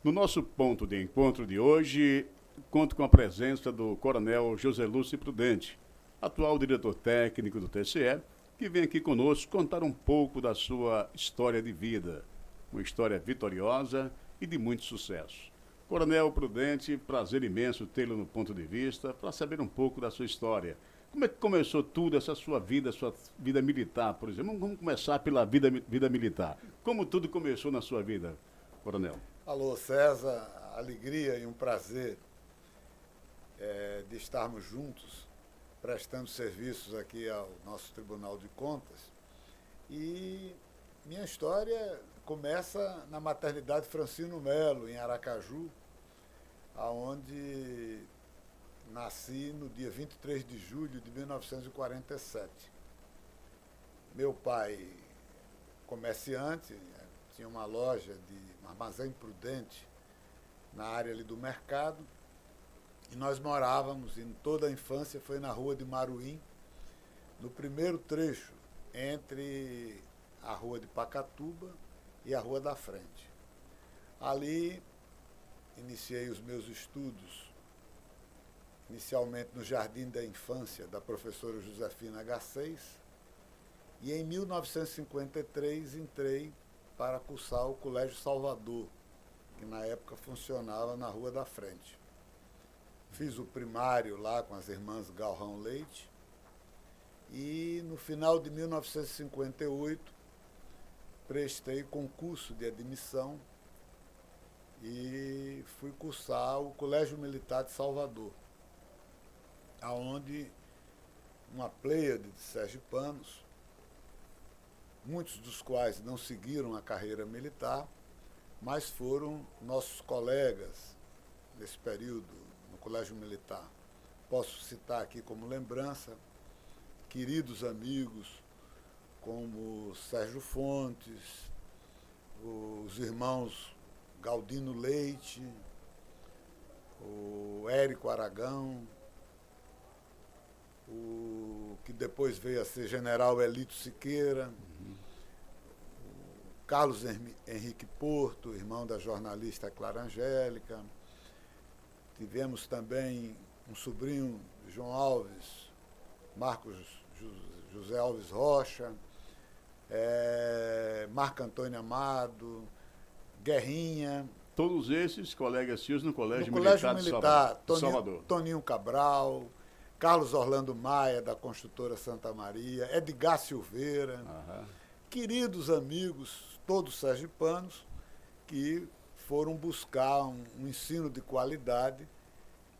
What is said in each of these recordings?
No nosso ponto de encontro de hoje, conto com a presença do Coronel José Lúcio Prudente, atual diretor técnico do TCE, que vem aqui conosco contar um pouco da sua história de vida. Uma história vitoriosa e de muito sucesso. Coronel Prudente, prazer imenso tê-lo no ponto de vista, para saber um pouco da sua história. Como é que começou tudo, essa sua vida militar, por exemplo? Vamos começar pela vida militar. Como tudo começou na sua vida, Coronel? Alô, César, alegria e um prazer de estarmos juntos, prestando serviços aqui ao nosso Tribunal de Contas. E minha história começa na maternidade Francino Melo, em Aracaju, onde nasci no dia 23 de julho de 1947. Meu pai, comerciante, tinha uma loja um armazém Prudente na área ali do mercado, e nós morávamos, em toda a infância, foi na rua de Maruim, no primeiro trecho entre a rua de Pacatuba e a Rua da Frente. Ali iniciei os meus estudos, inicialmente no Jardim da Infância, da professora Josefina H6, e em 1953 entrei para cursar o Colégio Salvador, que na época funcionava na Rua da Frente. Fiz o primário lá com as irmãs Galrão Leite, e no final de 1958 prestei concurso de admissão e fui cursar o Colégio Militar de Salvador, onde uma pleiade de sergipanos, muitos dos quais não seguiram a carreira militar, mas foram nossos colegas nesse período no Colégio Militar. Posso citar aqui como lembrança queridos amigos como Sérgio Fontes, os irmãos Galdino Leite, o Érico Aragão, o que depois veio a ser General Elito Siqueira, o Carlos Henrique Porto, irmão da jornalista Clara Angélica. Tivemos também um sobrinho de João Alves, Marcos José Alves Rocha, Marco Antônio Amado, Guerrinha. Todos esses colegas seus no Colégio Militar de Salvador. Toninho Cabral, Carlos Orlando Maia, da Construtora Santa Maria, Edgar Silveira, queridos amigos, todos sergipanos, que foram buscar um ensino de qualidade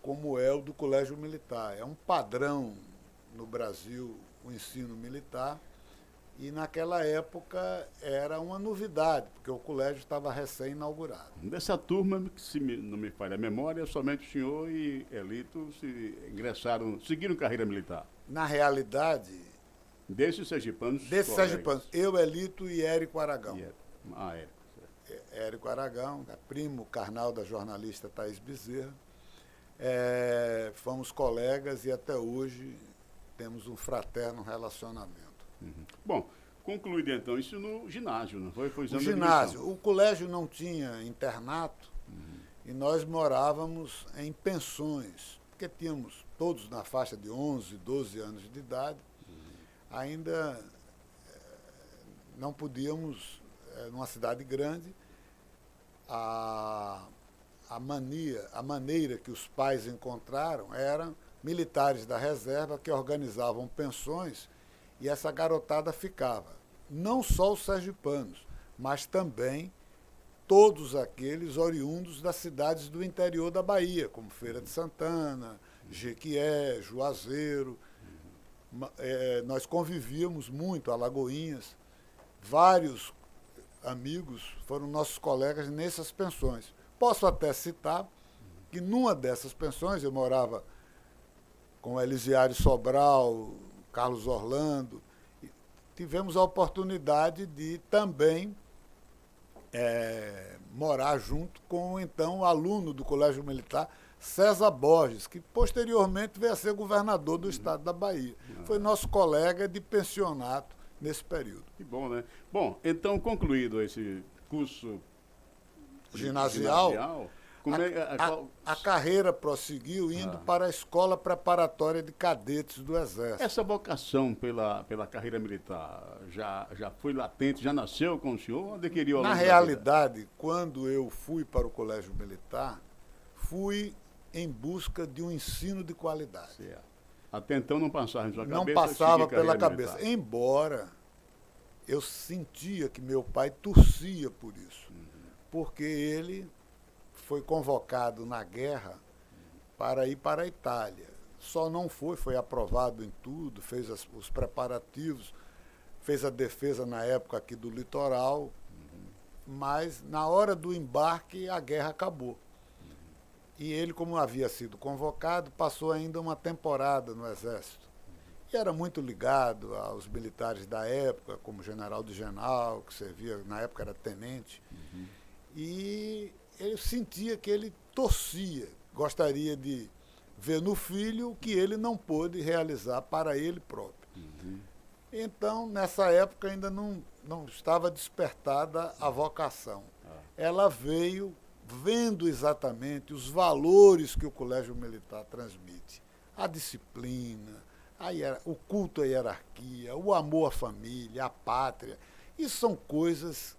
como é o do Colégio Militar. É um padrão no Brasil o ensino militar, e naquela época era uma novidade, porque o colégio estava recém-inaugurado. Dessa turma, que se não me falha a memória, somente o senhor e Elito seguiram carreira militar. Na realidade... Desses sergipanos? Eu, Elito e Érico Aragão. Érico. Érico Aragão, primo carnal da jornalista Thaís Bezerra. Fomos colegas e até hoje temos um fraterno relacionamento. Bom, concluído então isso no ginásio, não foi? O ginásio. O colégio não tinha internato e nós morávamos em pensões, porque tínhamos todos na faixa de 11, 12 anos de idade. Ainda não podíamos, numa cidade grande, a maneira que os pais encontraram eram militares da reserva que organizavam pensões, e essa garotada ficava. Não só os sergipanos, mas também todos aqueles oriundos das cidades do interior da Bahia, como Feira de Santana, Jequié, Juazeiro. Nós convivíamos muito, Alagoinhas. Vários amigos foram nossos colegas nessas pensões. Posso até citar que numa dessas pensões eu morava com Elisiário Sobral, Carlos Orlando. Tivemos a oportunidade de também morar junto com, então, o aluno do Colégio Militar, César Borges, que posteriormente veio a ser governador do estado da Bahia. Foi nosso colega de pensionato nesse período. Que bom, né? Bom, então, concluído esse curso ginasial, Como a carreira prosseguiu indo para a Escola Preparatória de Cadetes do Exército. Essa vocação pela carreira militar já foi latente, já nasceu com o senhor ou adquiriu ao longo Na da vida? realidade, quando eu fui para o Colégio Militar, fui em busca de um ensino de qualidade. Certo. Até então não passava em sua cabeça? Não passava seguir pela carreira cabeça. militar. Embora eu sentia que meu pai torcia por isso, porque ele foi convocado na guerra para ir para a Itália. Só não foi aprovado em tudo, fez os preparativos, fez a defesa na época aqui do litoral, mas na hora do embarque a guerra acabou. E ele, como havia sido convocado, passou ainda uma temporada no Exército. E era muito ligado aos militares da época, como o general de Genal, que servia, na época era tenente. E eu sentia que ele torcia, gostaria de ver no filho o que ele não pôde realizar para ele próprio. Então, nessa época, ainda não estava despertada a vocação. Ela veio vendo exatamente os valores que o Colégio Militar transmite. A disciplina, o culto à hierarquia, o amor à família, à pátria. Isso são coisas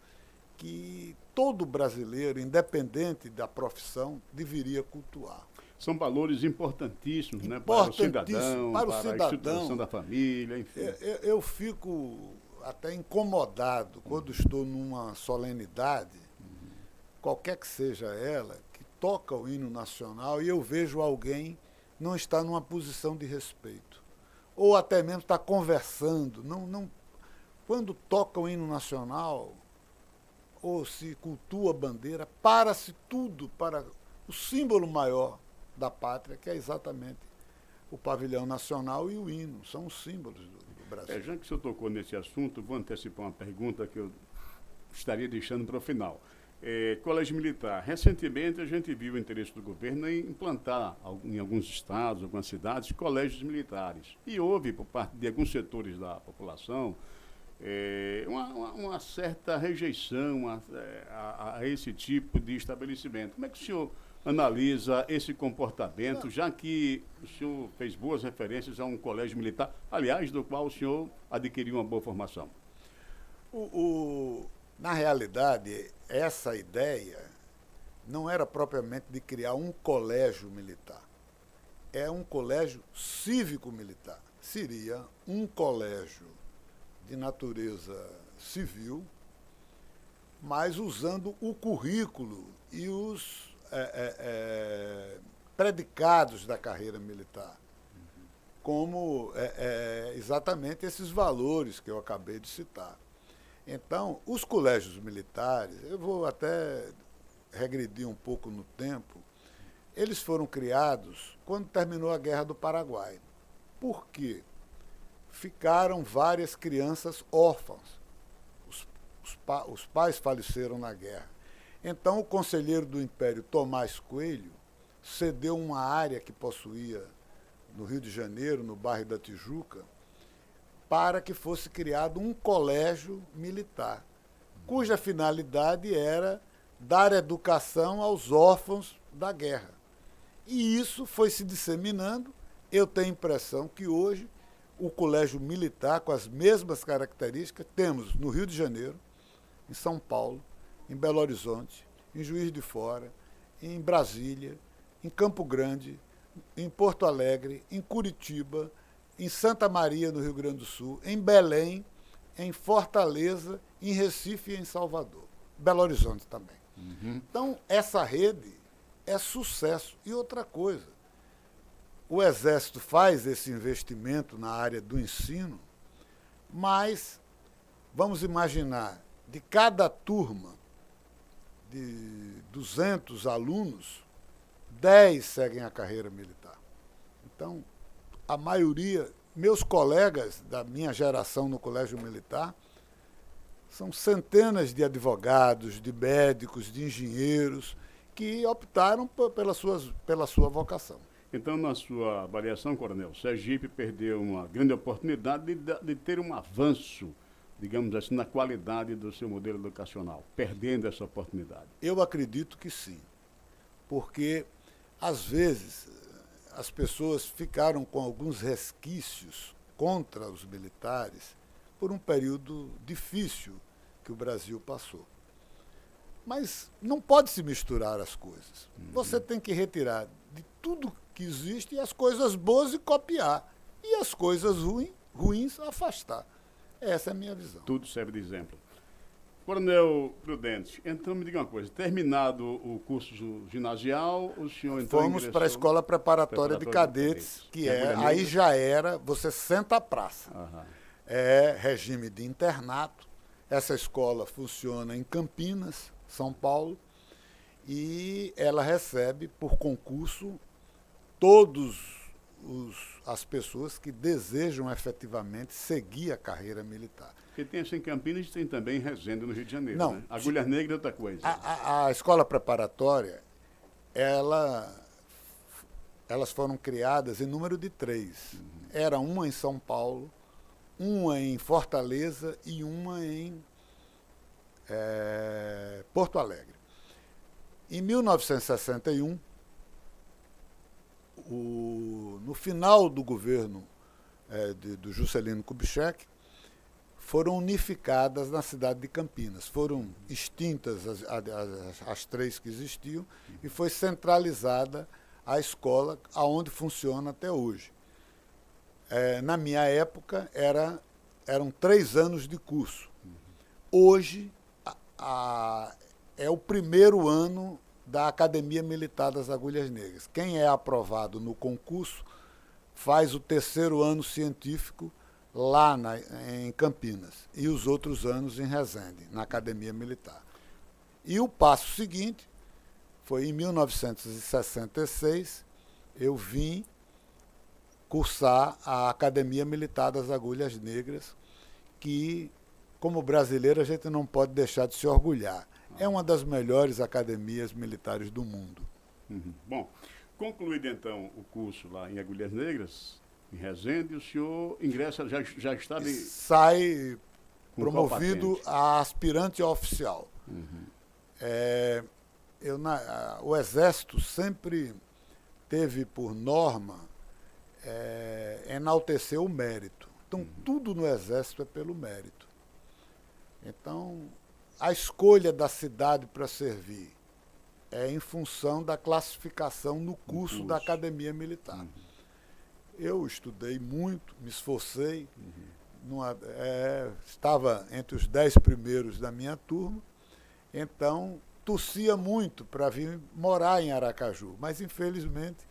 que todo brasileiro, independente da profissão, deveria cultuar. São valores importantíssimos, né, para o cidadão, para a estruturação da família, enfim. Eu fico até incomodado quando estou numa solenidade, qualquer que seja ela, que toca o hino nacional e eu vejo alguém não estar numa posição de respeito. Ou até mesmo está conversando. Quando toca o hino nacional, ou se cultua a bandeira, para-se tudo para o símbolo maior da pátria, que é exatamente o pavilhão nacional e o hino. São os símbolos do Brasil. Já que o senhor tocou nesse assunto, vou antecipar uma pergunta que eu estaria deixando para o final. Colégio Militar. Recentemente a gente viu o interesse do governo em implantar em alguns estados, algumas cidades, colégios militares. E houve, por parte de alguns setores da população, uma certa rejeição a esse tipo de estabelecimento. Como é que o senhor analisa esse comportamento, já que o senhor fez boas referências a um colégio militar, aliás, do qual o senhor adquiriu uma boa formação? Na realidade, essa ideia não era propriamente de criar um colégio militar. É um colégio cívico-militar. Seria um colégio de natureza civil, mas usando o currículo e os predicados da carreira militar, como exatamente esses valores que eu acabei de citar. Então, os colégios militares, eu vou até regredir um pouco no tempo, eles foram criados quando terminou a Guerra do Paraguai. Por quê? Ficaram várias crianças órfãs. Os pais faleceram na guerra. Então, o conselheiro do Império, Tomás Coelho, cedeu uma área que possuía no Rio de Janeiro, no bairro da Tijuca, para que fosse criado um colégio militar, cuja finalidade era dar educação aos órfãos da guerra. E isso foi se disseminando. Eu tenho a impressão que hoje o colégio militar, com as mesmas características, temos no Rio de Janeiro, em São Paulo, em Belo Horizonte, em Juiz de Fora, em Brasília, em Campo Grande, em Porto Alegre, em Curitiba, em Santa Maria, no Rio Grande do Sul, em Belém, em Fortaleza, em Recife e em Salvador. Belo Horizonte também. Então, essa rede é sucesso. E outra coisa, o Exército faz esse investimento na área do ensino, mas, vamos imaginar, de cada turma de 200 alunos, 10 seguem a carreira militar. Então, a maioria, meus colegas da minha geração no Colégio Militar, são centenas de advogados, de médicos, de engenheiros, que optaram pela sua vocação. Então, na sua avaliação, Coronel, Sergipe perdeu uma grande oportunidade de ter um avanço digamos assim, na qualidade do seu modelo educacional, perdendo essa oportunidade? Eu acredito que sim, porque, às vezes, as pessoas ficaram com alguns resquícios contra os militares por um período difícil que o Brasil passou. Mas não pode se misturar as coisas. Você tem que retirar de tudo que existe as coisas boas e copiar. E as coisas ruins afastar. Essa é a minha visão. Tudo serve de exemplo. Coronel Prudente, então me diga uma coisa, terminado o curso ginasial, o senhor então Fomos para a Escola Preparatória de Cadetes, que aí já era, você senta a praça. Aham. É regime de internato. Essa escola funciona em Campinas, São Paulo, e ela recebe, por concurso, todas as pessoas que desejam efetivamente seguir a carreira militar. Porque tem essa em Campinas e tem também em Resende, no Rio de Janeiro. Não, né? Agulhas Negras é outra coisa. A escola preparatória, elas foram criadas em número de 3. Era uma em São Paulo, uma em Fortaleza e uma em Porto Alegre. Em 1961, no final do governo do Juscelino Kubitschek, foram unificadas na cidade de Campinas. Foram extintas as 3 que existiam e foi centralizada a escola, aonde funciona até hoje. Na minha época, eram 3 anos de curso. Hoje, é o primeiro ano da Academia Militar das Agulhas Negras. Quem é aprovado no concurso faz o 3º ano científico lá em Campinas e os outros anos em Resende, na Academia Militar. E o passo seguinte foi em 1966, eu vim cursar a Academia Militar das Agulhas Negras, que, como brasileiro, a gente não pode deixar de se orgulhar. É uma das melhores academias militares do mundo. Uhum. Bom, concluído então o curso lá em Agulhas Negras, em Resende, o senhor ingressa, já está de... Sai com promovido a aspirante oficial. Uhum. O Exército sempre teve por norma enaltecer o mérito. Então, tudo no Exército é pelo mérito. Então, a escolha da cidade para servir é em função da classificação no curso da Academia Militar. Eu estudei muito, me esforcei, estava entre os 10 primeiros da minha turma, então torcia muito para vir morar em Aracaju, mas infelizmente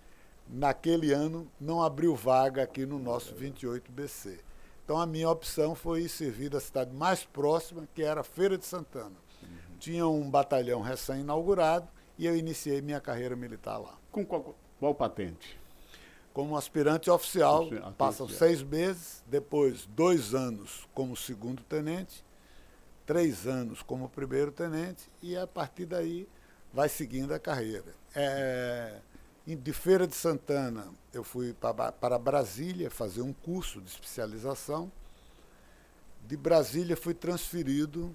naquele ano não abriu vaga aqui no nosso 28BC. Então a minha opção foi ir servir da cidade mais próxima, que era Feira de Santana. Tinha um batalhão recém-inaugurado e eu iniciei minha carreira militar lá. Com qual patente? Como aspirante oficial, passam 6 meses, depois 2 anos como segundo-tenente, 3 anos como primeiro-tenente e a partir daí vai seguindo a carreira. De Feira de Santana, eu fui para Brasília fazer um curso de especialização. De Brasília, fui transferido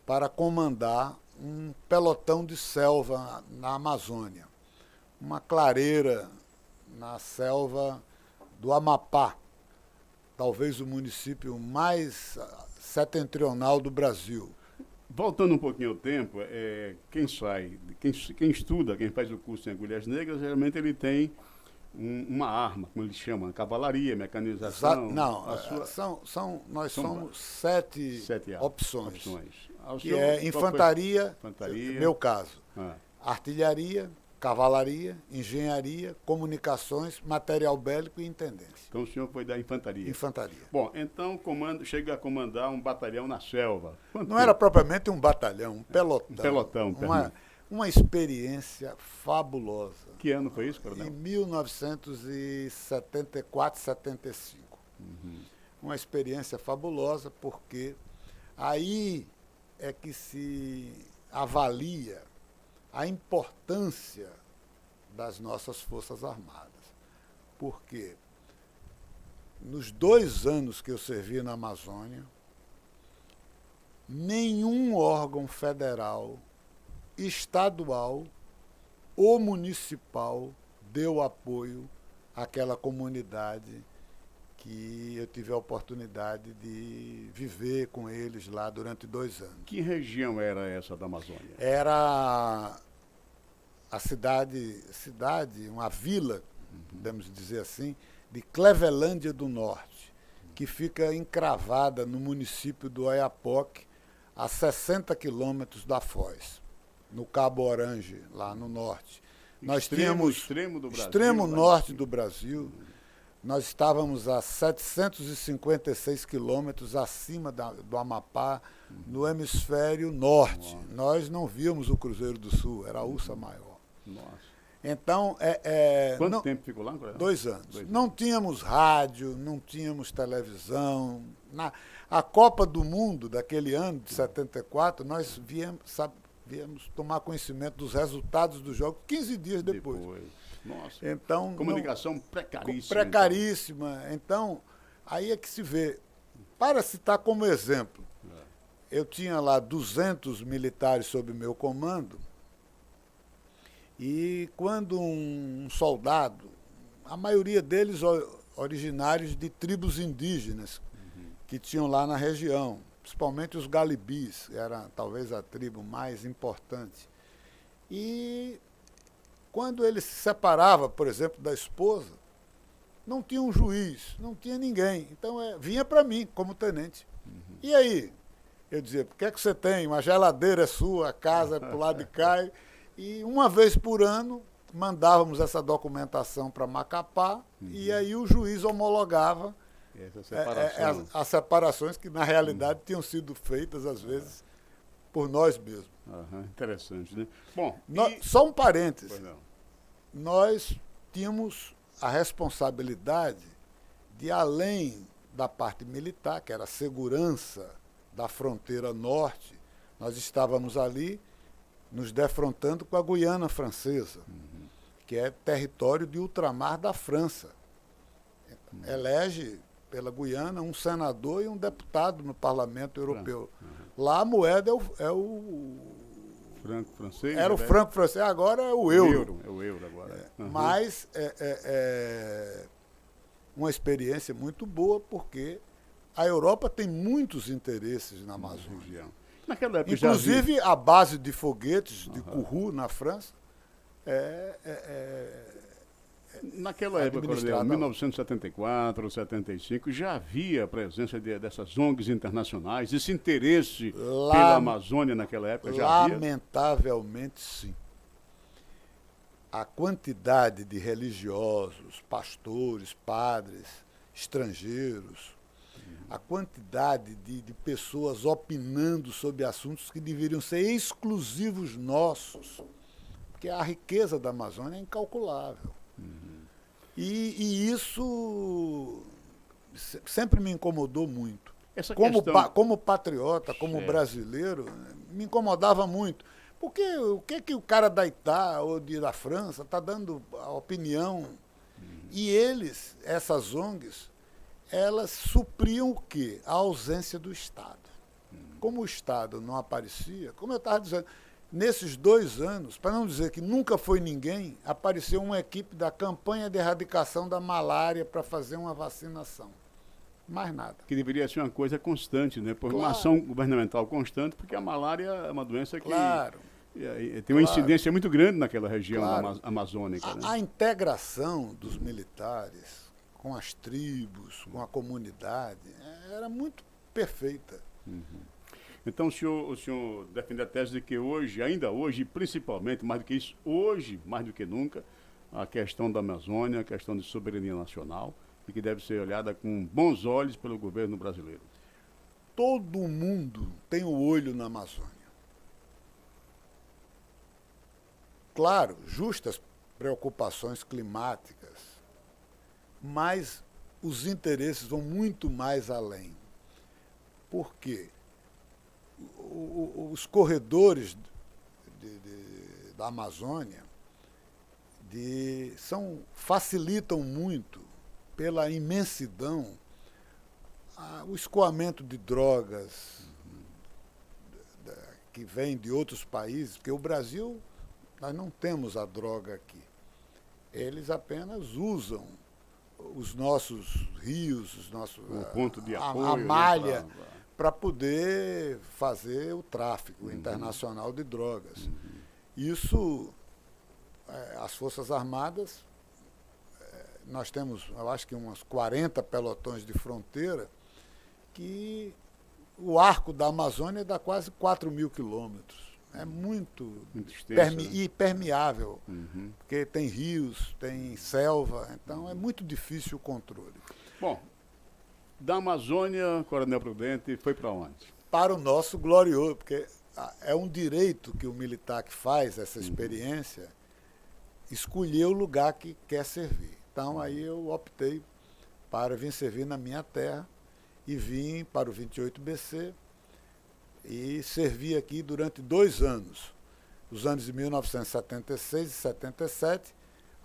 para comandar um pelotão de selva na Amazônia, uma clareira na selva do Amapá, talvez o município mais setentrional do Brasil. Voltando um pouquinho ao tempo, quem estuda, quem faz o curso em Agulhas Negras, geralmente ele tem uma arma, como eles chamam, cavalaria, mecanização. Nós somos 7 opções. Que infantaria, meu caso, artilharia, cavalaria, engenharia, comunicações, material bélico e intendência. Então o senhor foi da infantaria? Infantaria. Bom, então chega a comandar um batalhão na selva. Não era propriamente um batalhão, um pelotão. Um pelotão, uma experiência fabulosa. Que ano foi isso, coronel? Em 1974, 75. Uma experiência fabulosa porque aí é que se avalia a importância das nossas Forças Armadas. Porque nos 2 anos que eu servi na Amazônia, nenhum órgão federal, estadual ou municipal deu apoio àquela comunidade que eu tive a oportunidade de viver com eles lá durante 2 anos. Que região era essa da Amazônia? Era a cidade, uma vila, podemos dizer assim, de Clevelândia do Norte, que fica encravada no município do Oiapoque, a 60 quilômetros da Foz, no Cabo Orange, lá no norte. Nós tínhamos extremo do Brasil, extremo norte do Brasil. Nós estávamos a 756 quilômetros acima do Amapá, no hemisfério norte. Nossa. Nós não víamos o Cruzeiro do Sul, era a Ursa Maior. Nossa. Então, Quanto tempo ficou lá? 2 anos. Não tínhamos rádio, não tínhamos televisão. A Copa do Mundo daquele ano, de 74, nós viemos tomar conhecimento dos resultados do jogo 15 dias depois. Nossa. Então, comunicação precaríssima. Precaríssima. Então, aí é que se vê. Para citar como exemplo, eu tinha lá 200 militares sob meu comando, e quando um soldado, a maioria deles originários de tribos indígenas que tinham lá na região, principalmente os galibis, era talvez a tribo mais importante. E quando ele se separava, por exemplo, da esposa, não tinha um juiz, não tinha ninguém. Então vinha para mim como tenente. E aí? Eu dizia, por que é que você tem? Uma geladeira é sua, a casa é para o lado de cá. E uma vez por ano mandávamos essa documentação para Macapá e aí o juiz homologava as separações que na realidade tinham sido feitas às vezes por nós mesmos. Interessante, né? Bom, só um parêntese. Nós tínhamos a responsabilidade de, além da parte militar, que era a segurança da fronteira norte, nós estávamos ali nos defrontando com a Guiana Francesa, que é território de ultramar da França. Elege pela Guiana um senador e um deputado no Parlamento Europeu. Lá a moeda é o franco francês. Era o franco francês, agora é o euro. É o euro agora. Mas é uma experiência muito boa, porque a Europa tem muitos interesses na Amazônia. Naquela época, inclusive a base de foguetes de Kourou, na França, naquela época, Coronel, 1974, 75, já havia a presença dessas ONGs internacionais, esse interesse pela Amazônia naquela época já havia? Lamentavelmente, sim. A quantidade de religiosos, pastores, padres, estrangeiros, a quantidade de pessoas opinando sobre assuntos que deveriam ser exclusivos nossos, porque a riqueza da Amazônia é incalculável. E isso sempre me incomodou muito. Como patriota, como brasileiro, me incomodava muito. Porque o que o cara da Itália ou da França está dando a opinião? E eles, essas ONGs, elas supriam o quê? A ausência do Estado. Como o Estado não aparecia, como eu estava dizendo, nesses 2 anos, para não dizer que nunca foi ninguém, apareceu uma equipe da campanha de erradicação da malária para fazer uma vacinação. Mais nada. Que deveria ser uma coisa constante, né? Por uma ação governamental constante, porque a malária é uma doença que tem uma incidência muito grande naquela região amazônica. A integração dos militares com as tribos, com a comunidade, era muito perfeita. Então o senhor defende a tese de que hoje, ainda hoje, principalmente, mais do que isso, hoje, mais do que nunca, a questão da Amazônia, a questão de soberania nacional, e que deve ser olhada com bons olhos pelo governo brasileiro. Todo mundo tem o olho na Amazônia. Claro, justas preocupações climáticas, mas os interesses vão muito mais além. Por quê? Os corredores da Amazônia facilitam muito, pela imensidão, o escoamento de drogas, que vêm de outros países, porque o Brasil, nós não temos a droga aqui. Eles apenas usam os nossos rios, O ponto de apoio, a malha, né, para poder fazer o tráfico internacional de drogas. Isso, as Forças Armadas, nós temos, eu acho que uns 40 pelotões de fronteira, que o arco da Amazônia dá quase 4.000 quilômetros. É muito extenso, né? e permeável, porque tem rios, tem selva, então é muito difícil o controle. Bom, da Amazônia, Coronel Prudente, foi para onde? Para o nosso glorioso, porque é um direito que o militar que faz essa experiência escolher o lugar que quer servir. Então aí eu optei para vir servir na minha terra e vim para o 28BC e servi aqui durante 2 anos, os anos de 1976 e 77,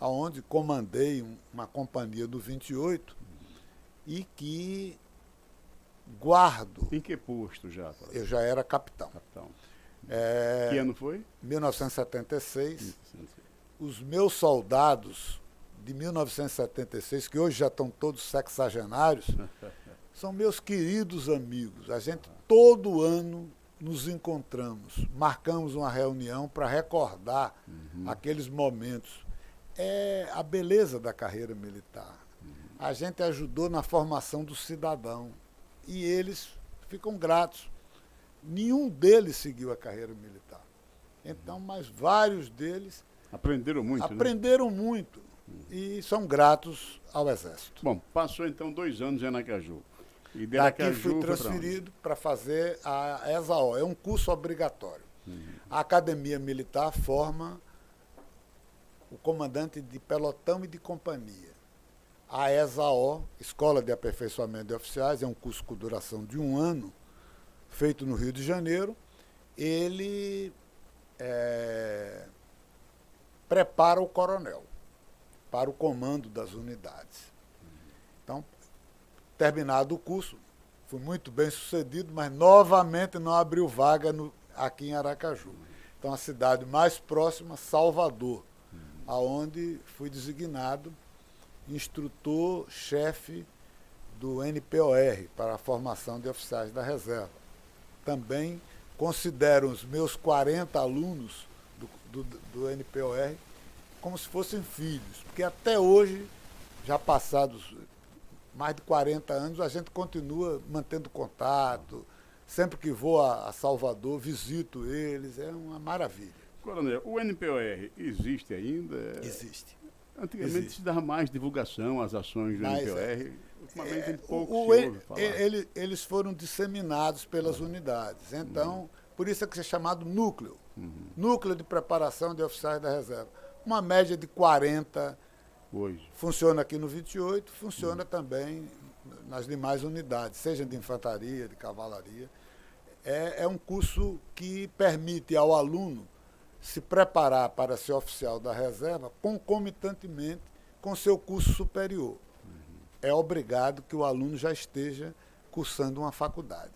onde comandei uma companhia do 28 e que guardo. Em que posto já? Coronel? Eu já era capitão. Capitão. Que ano foi? 1976. Os meus soldados de 1976, que hoje já estão todos sexagenários, são meus queridos amigos. A gente todo ano nos encontramos, marcamos uma reunião para recordar aqueles momentos. É a beleza da carreira militar. A gente ajudou na formação do cidadão e eles ficam gratos. Nenhum deles seguiu a carreira militar. Então, mas vários deles aprenderam muito, aprenderam muito e são gratos ao Exército. Bom, passou então 2 anos em Aracaju. E de Daqui Aracaju fui transferido para fazer a ESAO, é um curso obrigatório. A Academia Militar forma o comandante de pelotão e de companhia. A ESAO, Escola de Aperfeiçoamento de Oficiais, é um curso com duração de 1 ano, feito no Rio de Janeiro. Ele prepara o coronel para o comando das unidades. Então, terminado o curso, fui muito bem sucedido, mas novamente não abriu vaga aqui em Aracaju. Então, a cidade mais próxima, Salvador, aonde fui designado instrutor-chefe do NPOR para a formação de oficiais da reserva. Também considero os meus 40 alunos do NPOR como se fossem filhos, porque até hoje, já passados mais de 40 anos, a gente continua mantendo contato. Sempre que vou a Salvador, visito eles, é uma maravilha. Coronel, o NPOR existe ainda? Existe. Antigamente Existe. se dava mais divulgação às ações do NPOR. Ultimamente pouco se ouve falar. Eles foram disseminados pelas unidades. Então, por isso é que é chamado núcleo. Núcleo de preparação de oficiais da reserva. Uma média de 40 hoje. Funciona aqui no 28, funciona também nas demais unidades, seja de infantaria, de cavalaria. É um curso que permite ao aluno se preparar para ser oficial da reserva concomitantemente com seu curso superior. É obrigado que o aluno já esteja cursando uma faculdade.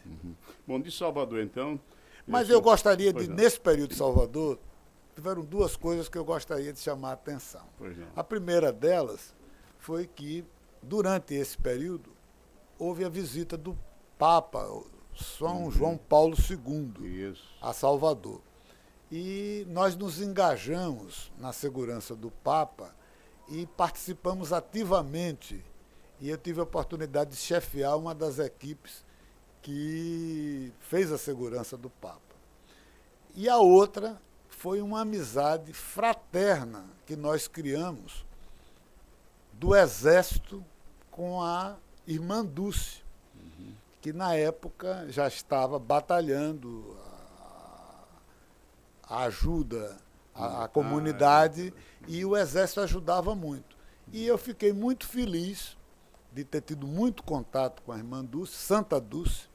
Bom, de Salvador, então... Mas eu gostaria de, nesse período de Salvador, tiveram 2 coisas que eu gostaria de chamar a atenção. A primeira delas foi que, durante esse período, houve a visita do Papa São João Paulo II a Salvador. E nós nos engajamos na segurança do Papa e participamos ativamente. E eu tive a oportunidade de chefiar uma das equipes que fez a segurança do Papa. E a outra foi uma amizade fraterna que nós criamos do Exército com a irmã Dulce, que na época já estava batalhando a ajuda à comunidade e o Exército ajudava muito. E eu fiquei muito feliz de ter tido muito contato com a irmã Dulce, Santa Dulce,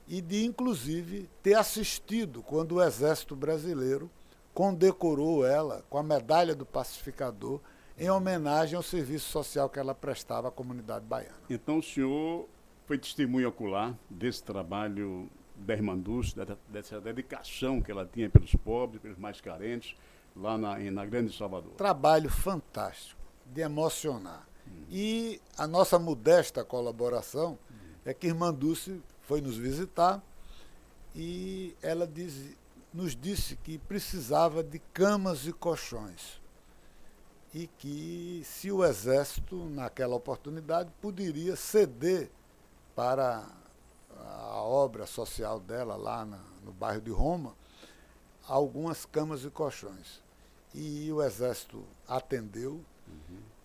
e de, inclusive, ter assistido quando o Exército Brasileiro condecorou ela com a Medalha do Pacificador em homenagem ao serviço social que ela prestava à comunidade baiana. Então o senhor foi testemunha ocular desse trabalho da Irmã Dulce, dessa dedicação que ela tinha pelos pobres, pelos mais carentes, lá na Grande Salvador. Trabalho fantástico, de emocionar. E a nossa modesta colaboração é que Irmã Dulce foi nos visitar e ela nos disse que precisava de camas e colchões. E que, se o Exército, naquela oportunidade, poderia ceder para a obra social dela lá no bairro de Roma, algumas camas e colchões. E o Exército atendeu.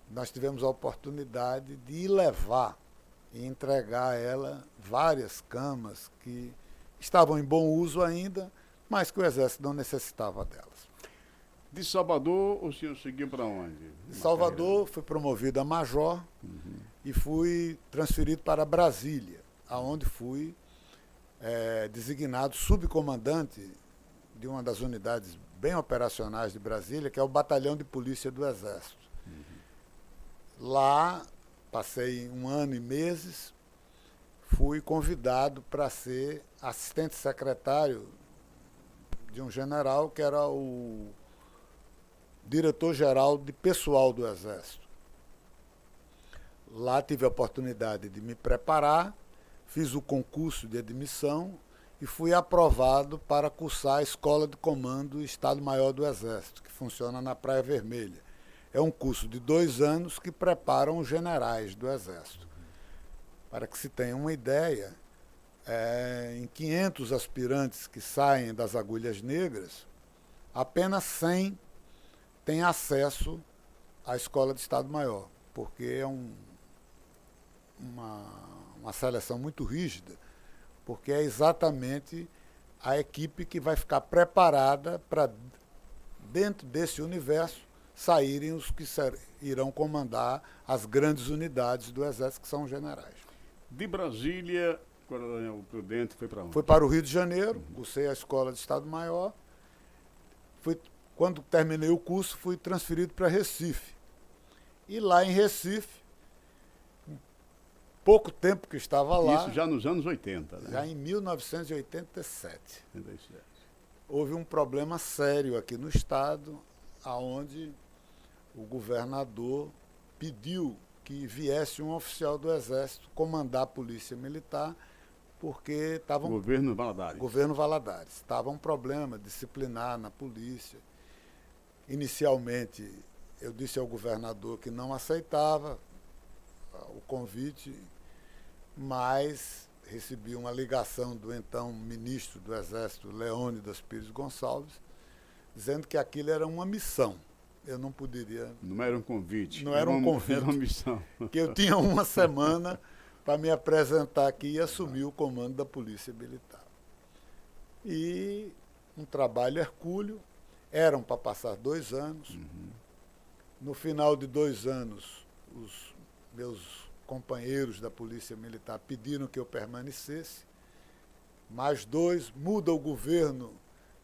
Nós tivemos a oportunidade de ir levar e entregar a ela várias camas que estavam em bom uso ainda, mas que o Exército não necessitava delas. De Salvador, o senhor seguiu para onde? De Salvador, fui promovido a major e fui transferido para Brasília, aonde fui designado subcomandante de uma das unidades bem operacionais de Brasília, que é o Batalhão de Polícia do Exército. Lá, passei 1 ano e meses, fui convidado para ser assistente secretário de um general que era o diretor-geral de pessoal do Exército. Lá tive a oportunidade de me preparar, fiz o concurso de admissão e fui aprovado para cursar a Escola de Comando Estado-Maior do Exército, que funciona na Praia Vermelha. É um curso de 2 anos que preparam os generais do Exército. Para que se tenha uma ideia, em 500 aspirantes que saem das agulhas negras, apenas 100 têm acesso à Escola de Estado-Maior, porque é uma seleção muito rígida, porque é exatamente a equipe que vai ficar preparada para, dentro desse universo, saírem os que irão comandar as grandes unidades do Exército, que são os generais. De Brasília, Coronel Prudente foi para onde? Fui para o Rio de Janeiro, cursei a Escola de Estado-Maior. Quando terminei o curso, fui transferido para Recife. E lá em Recife, pouco tempo que estava lá... Isso já nos anos 80, né? Já em 1987. 87. Houve um problema sério aqui no Estado, onde o governador pediu que viesse um oficial do Exército comandar a Polícia Militar, porque estava Governo Valadares. Governo Valadares. Estava um problema disciplinar na polícia. Inicialmente, eu disse ao governador que não aceitava o convite, mas recebi uma ligação do então ministro do Exército, Leônidas Pires Gonçalves, dizendo que aquilo era uma missão. Eu não poderia... Não era um convite. Não era um convite. Era uma missão. Que eu tinha 1 semana para me apresentar aqui e assumir o comando da Polícia Militar. E um trabalho hercúleo. Eram para passar 2 anos. No final de 2 anos, os meus companheiros da Polícia Militar pediram que eu permanecesse. Mais 2, muda o governo.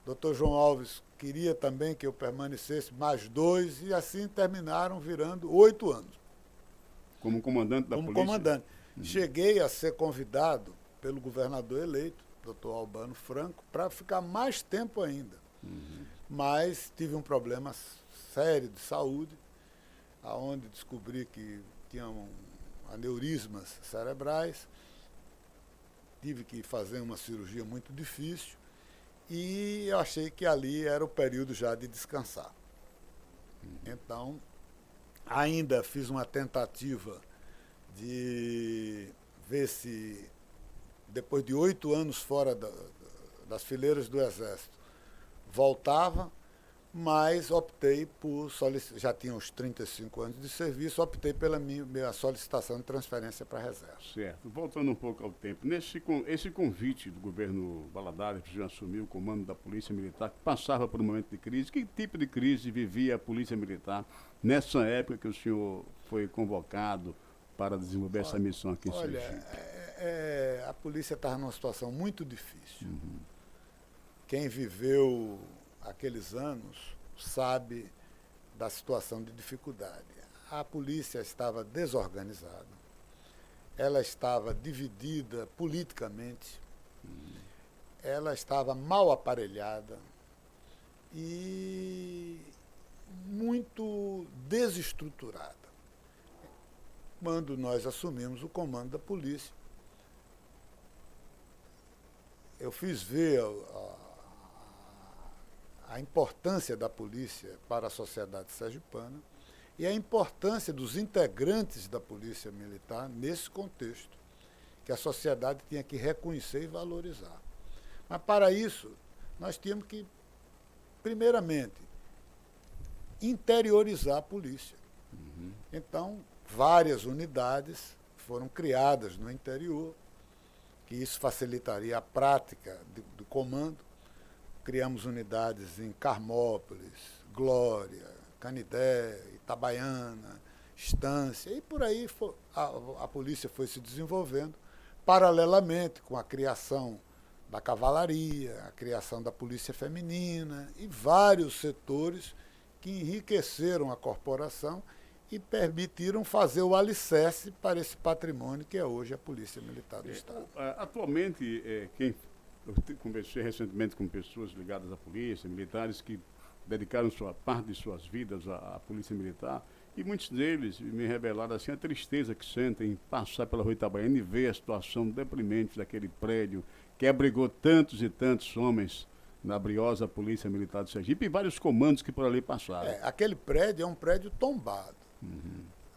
Dr. João Alves queria também que eu permanecesse, mais 2, e assim terminaram virando 8 anos. Como comandante da polícia? Como comandante. Cheguei a ser convidado pelo governador eleito, Dr. Albano Franco, para ficar mais tempo ainda. Mas tive um problema sério de saúde, onde descobri que tinha aneurismas cerebrais, tive que fazer uma cirurgia muito difícil, e eu achei que ali era o período já de descansar. Então, ainda fiz uma tentativa de ver se, depois de 8 anos fora das fileiras do Exército, voltava, mas optei por solicitar, já tinha uns 35 anos de serviço, optei pela minha solicitação de transferência para a reserva. Certo. Voltando um pouco ao tempo, esse convite do governo Valadares para assumir o comando da Polícia Militar, que passava por um momento de crise, que tipo de crise vivia a Polícia Militar nessa época que o senhor foi convocado para desenvolver essa missão aqui em Sergipe? A polícia estava numa situação muito difícil. Quem viveu aqueles anos sabe da situação de dificuldade. A polícia estava desorganizada, ela estava dividida politicamente, ela estava mal aparelhada e muito desestruturada. Quando nós assumimos o comando da polícia, eu fiz ver a importância da polícia para a sociedade sergipana e a importância dos integrantes da polícia militar nesse contexto, que a sociedade tinha que reconhecer e valorizar. Mas, para isso, nós tínhamos que, primeiramente, interiorizar a polícia. Então, várias unidades foram criadas no interior, que isso facilitaria a prática do comando. Criamos unidades em Carmópolis, Glória, Canidé, Itabaiana, Estância, e por aí a polícia foi se desenvolvendo, paralelamente com a criação da cavalaria, a criação da polícia feminina e vários setores que enriqueceram a corporação e permitiram fazer o alicerce para esse patrimônio que é hoje a Polícia Militar do Estado. Atualmente, eu conversei recentemente com pessoas ligadas à polícia, militares que dedicaram parte de suas vidas à polícia militar, e muitos deles me revelaram assim, a tristeza que sentem em passar pela Rua Itabaiana e ver a situação deprimente daquele prédio que abrigou tantos e tantos homens na briosa Polícia Militar do Sergipe e vários comandos que por ali passaram. Aquele prédio é um prédio tombado.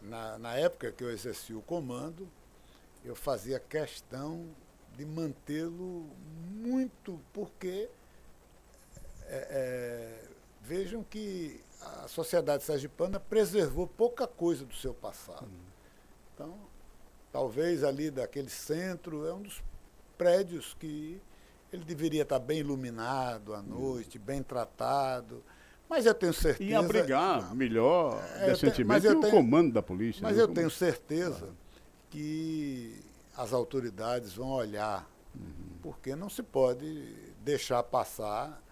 Na época que eu exerci o comando, eu fazia questão de mantê-lo muito, porque vejam que a sociedade sergipana preservou pouca coisa do seu passado. Então, talvez ali daquele centro é um dos prédios que ele deveria estar bem iluminado à noite, bem tratado. Mas eu tenho certeza... E abrigar melhor, decentemente, o comando da polícia. Mas eu tenho certeza que as autoridades vão olhar, porque não se pode deixar passar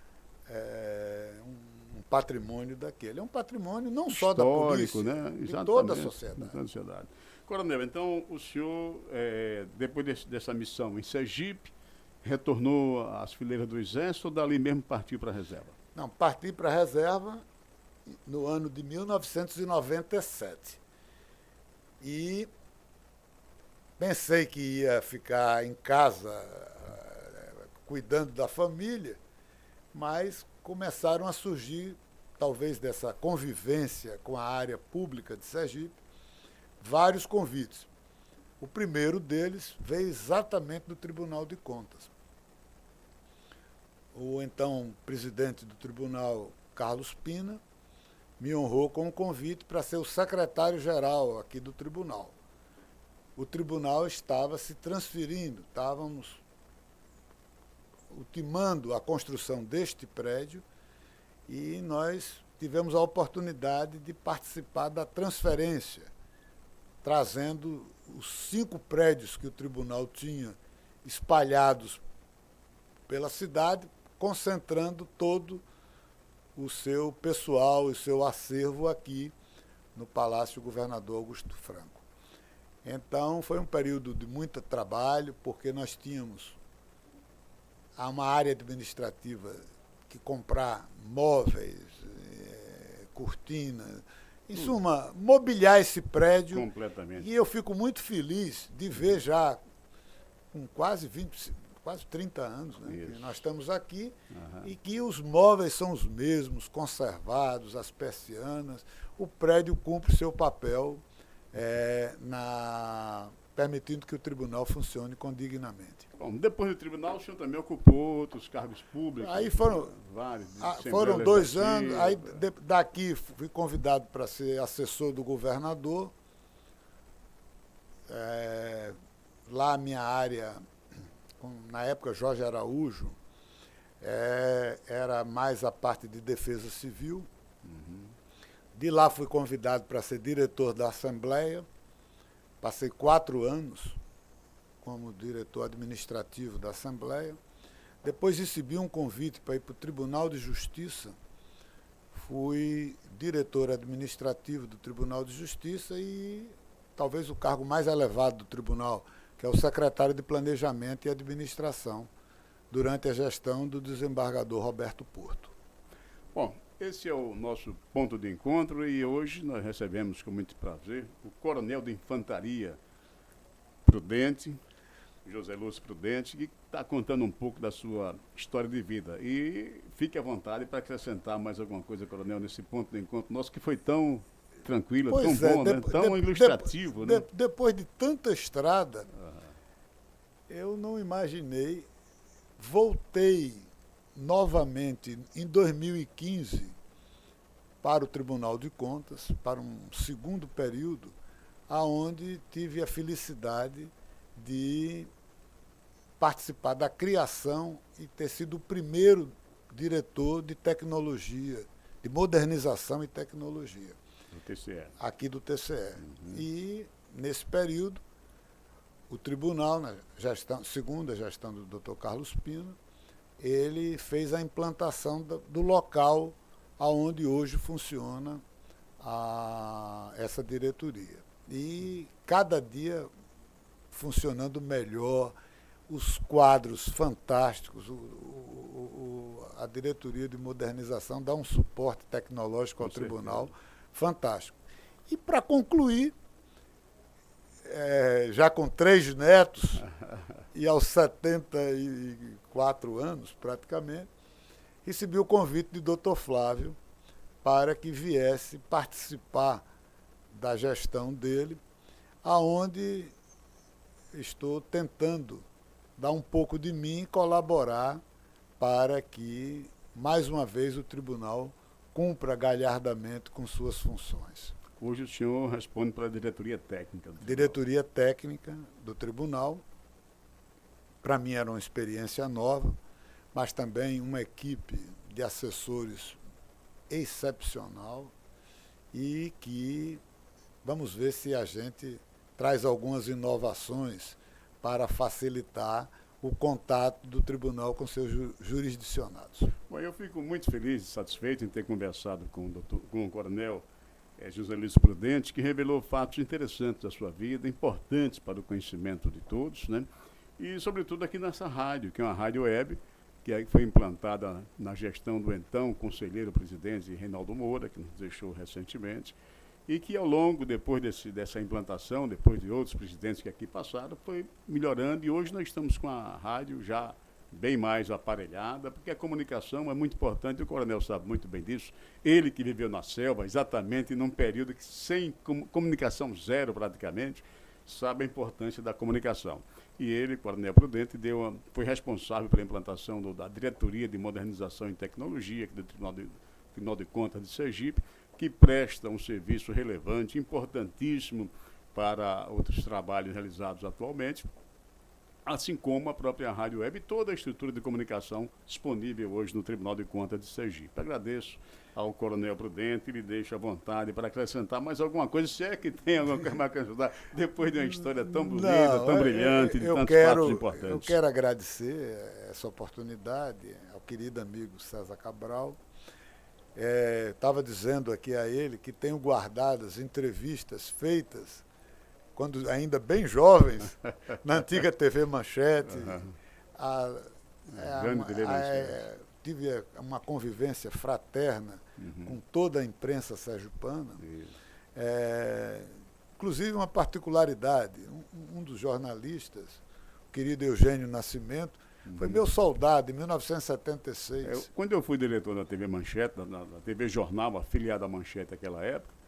um patrimônio daquele. É um patrimônio não só da polícia, né? De toda a sociedade. Coronel, então o senhor, depois dessa missão em Sergipe, retornou às fileiras do Exército ou dali mesmo partiu para a reserva? Não, parti para a reserva no ano de 1997. E pensei que ia ficar em casa cuidando da família, mas começaram a surgir, talvez dessa convivência com a área pública de Sergipe, vários convites. O primeiro deles veio exatamente do Tribunal de Contas. O então presidente do tribunal, Carlos Pina, me honrou com um convite para ser o secretário-geral aqui do tribunal. O tribunal estava se transferindo, estávamos ultimando a construção deste prédio e nós tivemos a oportunidade de participar da transferência, trazendo os 5 prédios que o tribunal tinha espalhados pela cidade, concentrando todo o seu pessoal e o seu acervo aqui no Palácio Governador Augusto Franco. Então, foi um período de muito trabalho, porque nós tínhamos uma área administrativa que comprar móveis, cortinas, em suma, mobiliar esse prédio. Completamente. E eu fico muito feliz de ver já com quase 30 anos, né, que nós estamos aqui, e que os móveis são os mesmos, conservados, as persianas, o prédio cumpre seu papel permitindo que o tribunal funcione condignamente. Bom, depois do tribunal, o senhor também ocupou outros cargos públicos. Aí foram, foram 2 anos, aí daqui fui convidado para ser assessor do governador. Lá a minha área, na época Jorge Araújo, era mais a parte de defesa civil. De lá fui convidado para ser diretor da Assembleia. Passei 4 anos como diretor administrativo da Assembleia. Depois recebi um convite para ir para o Tribunal de Justiça. Fui diretor administrativo do Tribunal de Justiça e talvez o cargo mais elevado do tribunal, que é o secretário de Planejamento e Administração durante a gestão do desembargador Roberto Porto. Bom, esse é o nosso ponto de encontro e hoje nós recebemos com muito prazer o Coronel de Infantaria Prudente, José Lúcio Prudente, que está contando um pouco da sua história de vida. E fique à vontade para acrescentar mais alguma coisa, Coronel, nesse ponto de encontro nosso que foi tão tranquilo, tão bom, né? Tão ilustrativo, né? Depois de tanta estrada, eu não imaginei. Voltei novamente em 2015 para o Tribunal de Contas, para um segundo período, aonde tive a felicidade de participar da criação e ter sido o primeiro diretor de tecnologia, de modernização e tecnologia. Do TCE. Aqui do TCE. E, nesse período, o tribunal, na segunda gestão do Dr. Carlos Pina, ele fez a implantação do local onde hoje funciona essa diretoria. E cada dia funcionando melhor, os quadros fantásticos, a diretoria de modernização dá um suporte tecnológico ao tribunal fantástico. E para concluir, já com 3 netos e aos 74 anos, praticamente, recebi o convite de Dr. Flávio para que viesse participar da gestão dele, aonde estou tentando dar um pouco de mim e colaborar para que, mais uma vez, o tribunal cumpra galhardamente com suas funções. Hoje o senhor responde para a diretoria técnica do tribunal. Diretoria técnica do tribunal. Para mim era uma experiência nova, mas também uma equipe de assessores excepcional e que vamos ver se a gente traz algumas inovações para facilitar o contato do tribunal com seus jurisdicionados. Bom, eu fico muito feliz e satisfeito em ter conversado com o coronel José Lúcio Prudente, que revelou fatos interessantes da sua vida, importantes para o conhecimento de todos, né? E, sobretudo, aqui nessa rádio, que é uma rádio web, que foi implantada na gestão do então conselheiro-presidente Reinaldo Moura, que nos deixou recentemente, e que, ao longo, depois dessa implantação, depois de outros presidentes que aqui passaram, foi melhorando, e hoje nós estamos com a rádio já bem mais aparelhada, porque a comunicação é muito importante, o coronel sabe muito bem disso, ele que viveu na selva, exatamente num período que sem comunicação zero praticamente, sabe a importância da comunicação. E ele, coronel Prudente, foi responsável pela implantação da Diretoria de Modernização e Tecnologia aqui do Tribunal de Contas de Sergipe, que presta um serviço relevante, importantíssimo para outros trabalhos realizados atualmente, assim como a própria Rádio Web e toda a estrutura de comunicação disponível hoje no Tribunal de Contas de Sergipe. Agradeço ao coronel Prudente e lhe deixo à vontade para acrescentar mais alguma coisa, se é que tem alguma coisa para acrescentar, depois de uma história tão bonita, tão brilhante, de tantos fatos importantes. Eu quero agradecer essa oportunidade ao querido amigo César Cabral. Estava dizendo aqui a ele que tenho guardado as entrevistas feitas quando ainda bem jovens, na antiga TV Manchete. Tive uma convivência fraterna com toda a imprensa sergipana. Inclusive uma particularidade, um dos jornalistas, o querido Eugênio Nascimento, foi meu soldado em 1976. Quando eu fui diretor da TV Manchete, da TV Jornal, afiliada à Manchete naquela época,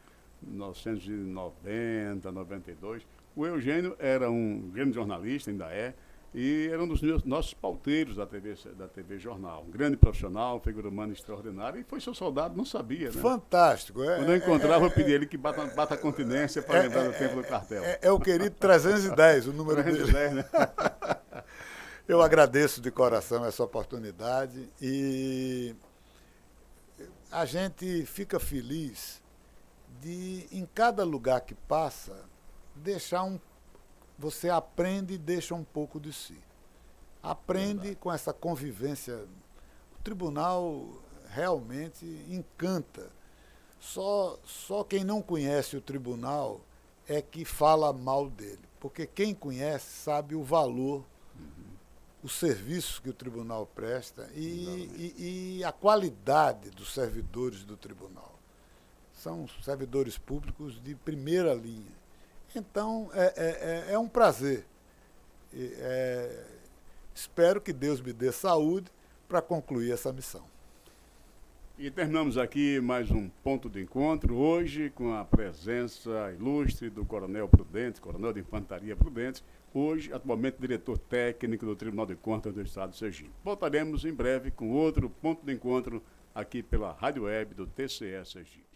1990, 92. O Eugênio era um grande jornalista, ainda é, e era um dos nossos pauteiros da TV Jornal. Um grande profissional, figura humana extraordinária, e foi seu soldado, não sabia, né? Fantástico. Quando eu encontrava, eu pedi ele que bata a continência para lembrar do tempo do cartel. É o querido 310, o número 310, dele. Né? Eu agradeço de coração essa oportunidade e a gente fica feliz de, em cada lugar que passa, você aprende e deixa um pouco de si. Aprende com essa convivência. O tribunal realmente encanta. Só quem não conhece o tribunal é que fala mal dele, porque quem conhece sabe o valor o serviço que o tribunal presta e a qualidade dos servidores do tribunal. São servidores públicos de primeira linha. Então, é um prazer. Espero que Deus me dê saúde para concluir essa missão. E terminamos aqui mais um ponto de encontro, hoje com a presença ilustre do Coronel Prudente, Coronel de Infantaria Prudente, hoje atualmente diretor técnico do Tribunal de Contas do Estado de Sergipe. Voltaremos em breve com outro ponto de encontro aqui pela Rádio Web do TCE Sergipe.